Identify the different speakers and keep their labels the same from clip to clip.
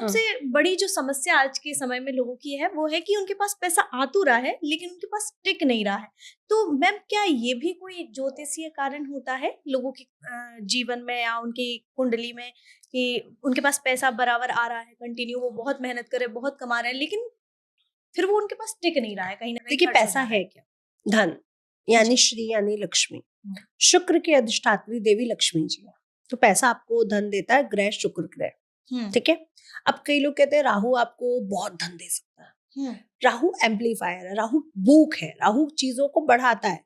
Speaker 1: सबसे बड़ी जो समस्या आज के समय में लोगों की है वो है कि उनके पास पैसा आ तो रहा है लेकिन उनके पास टिक नहीं रहा है। तो मैम क्या ये भी कोई ज्योतिषीय कारण होता है लोगों के जीवन में या उनकी कुंडली में कि उनके पास पैसा बराबर आ रहा है कंटिन्यू, वो बहुत मेहनत कर रहे हैं, बहुत कमा रहे हैं, लेकिन फिर वो उनके पास टिक नहीं रहा है, कहीं ना कहीं
Speaker 2: देखिए
Speaker 1: खर्च हो
Speaker 2: पैसा
Speaker 1: रहा
Speaker 2: है क्या? धन यानी श्री यानी लक्ष्मी। शुक्र की अधिष्ठात्री देवी लक्ष्मी जी है, तो पैसा आपको धन देता है ग्रह शुक्र ग्रह। ठीक है। अब कई लोग कहते हैं राहु आपको बहुत धन दे सकता है। राहु एम्पलीफायर है, राहु भूख है, राहु चीजों को बढ़ाता है।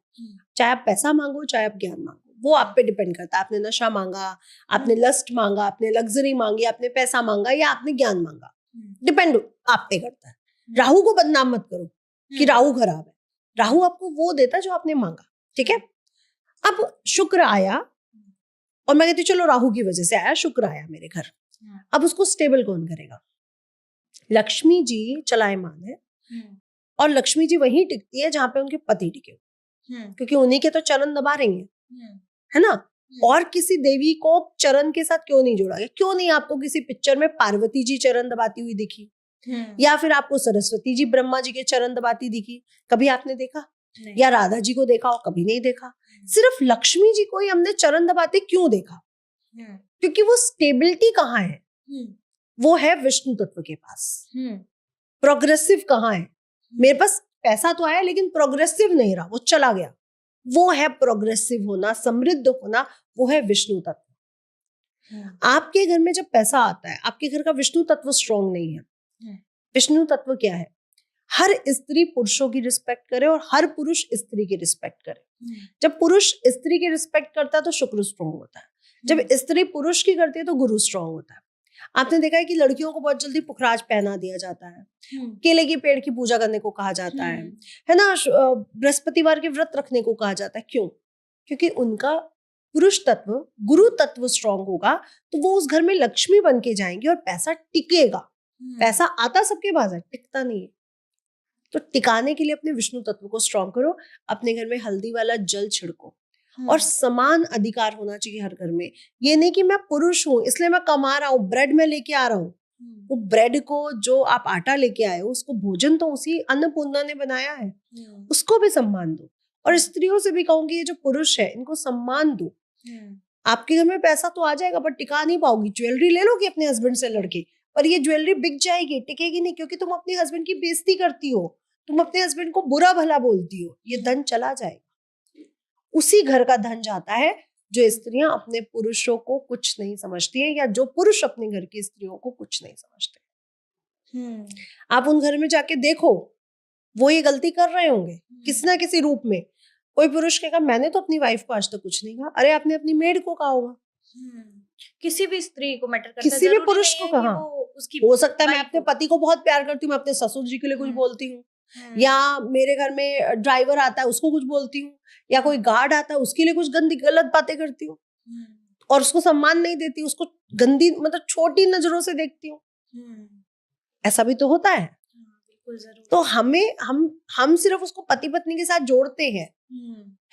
Speaker 2: चाहे आप पैसा मांगो चाहे आप ज्ञान मांगो, वो आप पे डिपेंड करता है। आपने नशा मांगा, आपने लस्ट मांगा, आपने लग्जरी मांगी, आपने पैसा मांगा या आपने ज्ञान मांगा, डिपेंड आप पे करता है। राहु को बदनाम मत करो कि राहु खराब है, राहु आपको वो देता जो आपने मांगा। ठीक है। अब शुक्र आया और मैं कहती चलो राहु की वजह से आया, शुक्र आया मेरे घर, अब उसको स्टेबल कौन करेगा? लक्ष्मी जी चलायमान है और लक्ष्मी जी वहीं टिकती है जहां पे उनके पति टिके, क्योंकि उन्हीं के तो चरण दबा रही है ना। और किसी देवी को चरण के साथ क्यों नहीं जोड़ा गया? क्यों नहीं आपको किसी पिक्चर में पार्वती जी चरण दबाती हुई दिखी, या फिर आपको सरस्वती जी ब्रह्मा जी के चरण दबाती दिखी? कभी आपने देखा? या राधा जी को देखा हो? कभी नहीं देखा। सिर्फ लक्ष्मी जी को ही हमने चरण दबाते क्यों देखा? क्योंकि वो स्टेबिलिटी कहाँ है? वो है विष्णु तत्व के पास। प्रोग्रेसिव कहाँ है? मेरे पास पैसा तो आया लेकिन प्रोग्रेसिव नहीं रहा, वो चला गया। वो है प्रोग्रेसिव होना, समृद्ध होना, वो है विष्णु तत्व। आपके घर में जब पैसा आता है, आपके घर का विष्णु तत्व स्ट्रॉन्ग नहीं है। विष्णु तत्व क्या है? हर स्त्री पुरुषों की रिस्पेक्ट करे और हर पुरुष स्त्री की रिस्पेक्ट करे। जब पुरुष स्त्री की रिस्पेक्ट करता है तो शुक्र स्ट्रॉन्ग होता है, जब स्त्री पुरुष की करती है तो गुरु स्ट्रॉन्ग होता है। आपने देखा है कि लड़कियों को बहुत जल्दी पुखराज पहना दिया जाता है, केले की पेड़ की पूजा करने को कहा जाता है ना, बृहस्पतिवार के व्रत रखने को कहा जाता है। क्यों? क्योंकि उनका पुरुष तत्व, गुरु तत्व स्ट्रॉन्ग होगा तो वो उस घर में लक्ष्मी बन के जाएंगे और पैसा टिकेगा। पैसा आता सबके पास है, टिकता नहीं है। तो टिकाने के लिए अपने विष्णु तत्व को स्ट्रॉन्ग करो, अपने घर में हल्दी वाला जल छिड़को और समान अधिकार होना चाहिए हर घर में। ये नहीं कि मैं पुरुष हूं इसलिए मैं कमा रहा हूँ, ब्रेड में लेके आ रहा हूँ, वो ब्रेड को जो आप आटा लेके आए हो उसको भोजन तो उसी अन्नपूर्णा ने बनाया है, उसको भी सम्मान दो। और स्त्रियों से भी कहूंगी ये जो पुरुष है इनको सम्मान दो। आपके घर में पैसा तो आ जाएगा पर टिका नहीं पाओगी। ज्वेलरी ले लोगी अपने हस्बैंड से लड़के, पर ये ज्वेलरी बिक जाएगी, टिकेगी नहीं, क्योंकि तुम अपने हस्बैंड की बेइज्जती करती हो, तुम अपने हस्बैंड को बुरा भला बोलती हो। ये धन चला जाएगा। उसी घर का धन जाता है जो स्त्रियां अपने पुरुषों को कुछ नहीं समझती है या जो पुरुष अपने घर की स्त्रियों को कुछ नहीं समझते। आप उन घर में जाके देखो, वो ये गलती कर रहे होंगे किसी ना किसी रूप में। कोई पुरुष कहेगा मैंने तो अपनी वाइफ को आज तक कुछ नहीं कहा। अरे आपने अपनी मेड को कहा होगा,
Speaker 1: किसी भी स्त्री को मैटर करता है,
Speaker 2: किसी भी पुरुष को कहा। हो सकता है मैं अपने पति को बहुत प्यार करती हूँ, मैं अपने ससुर जी के लिए कुछ बोलती हूँ, या मेरे घर में ड्राइवर आता है उसको कुछ बोलती हूँ, या कोई गार्ड आता है उसके लिए कुछ गंदी गलत बातें करती हूँ और उसको सम्मान नहीं देती, उसको गंदी मतलब छोटी नजरों से देखती हूँ। ऐसा भी तो होता है। तो हम सिर्फ उसको पति पत्नी के साथ जोड़ते हैं,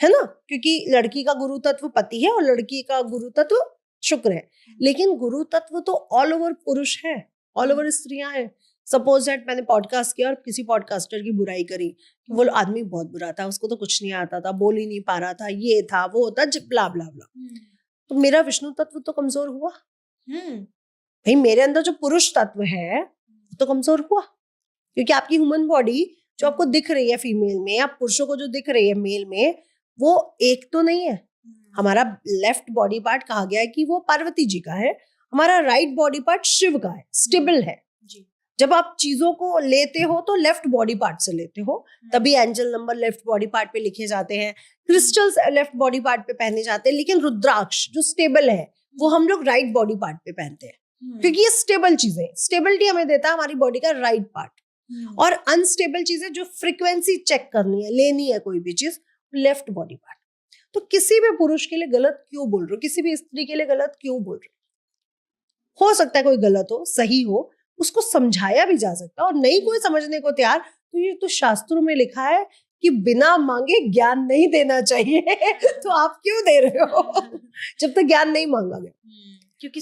Speaker 2: है ना, क्योंकि लड़की का गुरु तत्व पति है और लड़की का गुरु तत्व शुक्र है। लेकिन गुरु तत्व तो ऑल ओवर पुरुष है, ऑल ओवर स्त्रियां हैं। सपोज दैट मैंने पॉडकास्ट किया और किसी पॉडकास्टर की बुराई करी, वो आदमी बहुत बुरा था, उसको तो कुछ नहीं आता था, बोल ही नहीं पा रहा था, ये था वो था, ब्ला ब्ला ब्ला। तो मेरा विष्णु तत्व तो कमजोर हुआ भाई। मेरे अंदर जो पुरुष तत्व है तो कमजोर हुआ, क्योंकि आपकी ह्यूमन बॉडी जो आपको दिख रही है फीमेल में या पुरुषों को जो दिख रही है मेल में, वो एक तो नहीं है। हमारा लेफ्ट बॉडी पार्ट कहा गया है कि वो पार्वती जी का है, हमारा राइट बॉडी पार्ट शिव का है, स्टेबल है। जब आप चीजों को लेते हो तो लेफ्ट बॉडी पार्ट से लेते हो, तभी angel number left body part पे लिखे जाते हैं, क्रिस्टल्स लेफ्ट बॉडी पार्ट पे पहने जाते हैं, लेकिन रुद्राक्ष जो स्टेबल है वो हम लोग राइट बॉडी पार्ट पे पहनते हैं, क्योंकि ये स्टेबल चीजें, स्टेबिलिटी हमें देता है हमारी बॉडी का राइट पार्ट। और अनस्टेबल चीजें जो फ्रीक्वेंसी चेक करनी है, लेनी है कोई भी चीज, लेफ्ट बॉडी पार्ट। तो किसी भी पुरुष के लिए गलत क्यों बोल रहे हो, किसी भी स्त्री के लिए गलत क्यों बोल रहे हो सकता है कोई गलत हो, सही हो, उसको समझाया भी जा सकता है। और नहीं कोई समझने को तैयार, तो ये तो शास्त्रों में लिखा है कि बिना मांगे ज्ञान नहीं देना चाहिए तो आप क्यों दे रहे हो जब तक ज्ञान नहीं मांगा गया।
Speaker 1: क्योंकि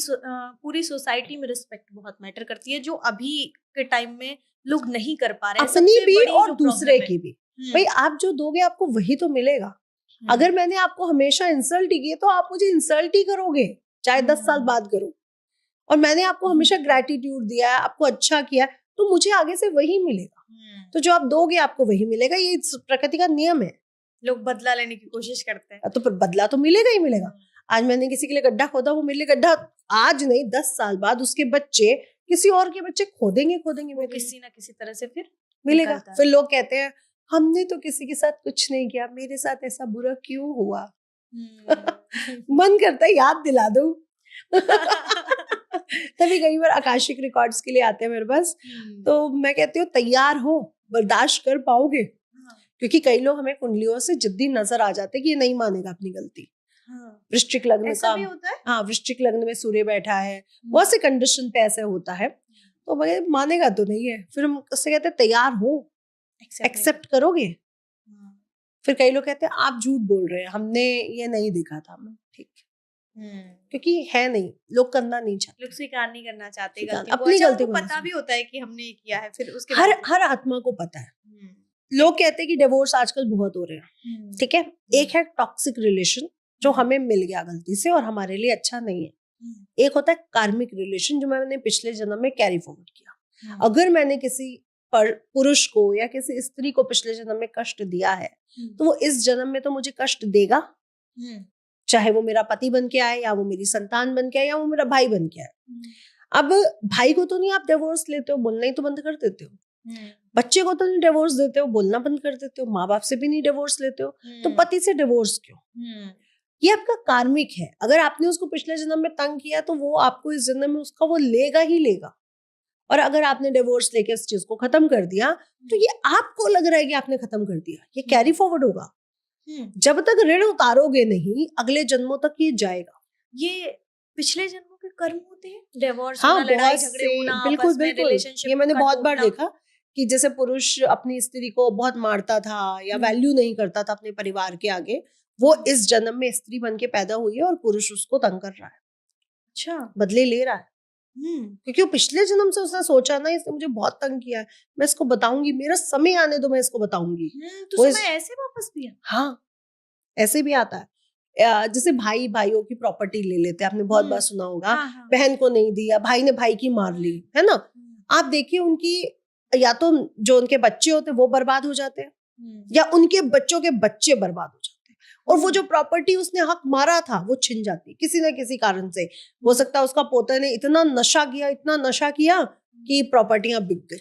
Speaker 1: पूरी सोसाइटी में रिस्पेक्ट बहुत मैटर करती है, जो अभी के टाइम में लोग नहीं कर पा रहे हैं।
Speaker 2: अपनी भी और दूसरे की भी। भाई आप जो दोगे आपको वही तो मिलेगा। अगर मैंने आपको हमेशा इंसल्ट ही की तो आप मुझे इंसल्ट ही करोगे, चाहे 10 साल बाद करो। और मैंने आपको हमेशा ग्रेटिट्यूड दिया है, आपको अच्छा किया, तो मुझे आगे से वही मिलेगा। तो जो आप दोगे आपको वही मिलेगा, ये प्रकृति का नियम है।
Speaker 1: लोग बदला लेने की कोशिश करते हैं,
Speaker 2: तो बदला तो मिलेगा ही मिलेगा। आज मैंने किसी के लिए गड्ढा खोदा, वो मेरे लिए गड्ढा आज नहीं 10 साल बाद उसके बच्चे किसी और के बच्चे खोदेंगे
Speaker 1: वो किसी ना किसी तरह से फिर
Speaker 2: मिलेगा। फिर लोग कहते हैं हमने तो किसी के साथ कुछ नहीं किया, मेरे साथ ऐसा बुरा क्यों हुआ। मन करता है याद दिला दूं। तभी कई बार आकाशिक रिकॉर्ड्स के लिए आते हैं मेरे पास, तो मैं कहती हूँ तैयार हो, बर्दाश्त कर पाओगे। क्योंकि कई लोग हमें कुंडलियों से जिद्दी नजर आ जाते हैं कि ये नहीं मानेगा अपनी गलती। वृश्चिक लग्न का, हाँ वृश्चिक लग्न में सूर्य बैठा है, बहुत से कंडीशन पे ऐसे होता है, तो भाई मानेगा तो नहीं है। फिर हम उससे कहते हैं तैयार हो, एक्सेप्ट करोगे। फिर कई लोग कहते हैं आप झूठ बोल रहे हैं, हमने ये नहीं देखा था। ठीक, क्योंकि है नहीं, लोग करना नहीं चाहते,
Speaker 1: लोग स्वीकार नहीं करना चाहते गलती
Speaker 2: अपनी गलती को।
Speaker 1: पता भी होता है कि हमने किया है, फिर उसके
Speaker 2: हर आत्मा को पता है। लोग कहते हैं कि डिवोर्स आजकल बहुत हो रहे हैं, ठीक है। एक है टॉक्सिक रिलेशन जो हमें मिल गया गलती से और हमारे लिए अच्छा नहीं है। एक होता है कार्मिक रिलेशन जो मैंने पिछले जन्म में कैरी फॉरवर्ड किया। अगर मैंने किसी पुरुष को या किसी स्त्री को पिछले जन्म में कष्ट दिया है तो वो इस जन्म में तो मुझे कष्ट देगा, चाहे वो मेरा पति बन के आए या वो मेरी संतान बन के आए या वो मेरा भाई बन के आए। अब भाई को तो नहीं आप डिवोर्स लेते हो, बोलना ही तो बंद कर देते हो। बच्चे को तो नहीं डिवोर्स देते हो, बोलना बंद कर देते हो। माँ बाप से भी नहीं डिवोर्स लेते हो, तो पति से डिवोर्स क्यों? ये आपका कार्मिक है। अगर आपने उसको पिछले जन्म में तंग किया तो वो आपको इस जन्म में उसका वो लेगा ही लेगा। और अगर आपने डिवोर्स लेके इस चीज को खत्म कर दिया तो ये आपको लग रहा है कि आपने खत्म कर दिया, ये कैरी फॉरवर्ड होगा। जब तक ऋण उतारोगे नहीं अगले जन्मों तक ये जाएगा।
Speaker 1: ये पिछले जन्मों के कर्म होते हैं, डिवोर्स
Speaker 2: हाँ,
Speaker 1: होना, लड़ाई झगड़े होना,
Speaker 2: बिल्कुल बिल्कुल। ये मैंने बहुत बार देखा कि जैसे पुरुष अपनी स्त्री को बहुत मारता था या वैल्यू नहीं करता था अपने परिवार के आगे, वो इस जन्म में स्त्री बन के पैदा हुई है और पुरुष उसको तंग कर रहा है। अच्छा, बदले ले रहा है। क्योंकि वो पिछले जन्म से उसने सोचा ना इसने मुझे बहुत तंग किया है, मैं इसको बताऊंगी, मेरा समय आने दो, मैं इसको बताऊंगी।
Speaker 1: तो समय ऐसे वापस भी है।
Speaker 2: हाँ, ऐसे भी आता है। जैसे भाई भाइयों की प्रॉपर्टी ले लेते हैं, आपने बहुत बार सुना होगा। बहन को नहीं दिया, भाई ने भाई की मार ली, है ना। आप देखिए उनकी या तो जो उनके बच्चे होते हैं वो बर्बाद हो जाते हैं या उनके बच्चों के बच्चे बर्बाद हो जाते हैं, और वो जो प्रॉपर्टी उसने हक मारा था वो छिन जाती किसी ना किसी कारण से। हो सकता है उसका पोता ने इतना नशा किया कि प्रॉपर्टियां बिक गई,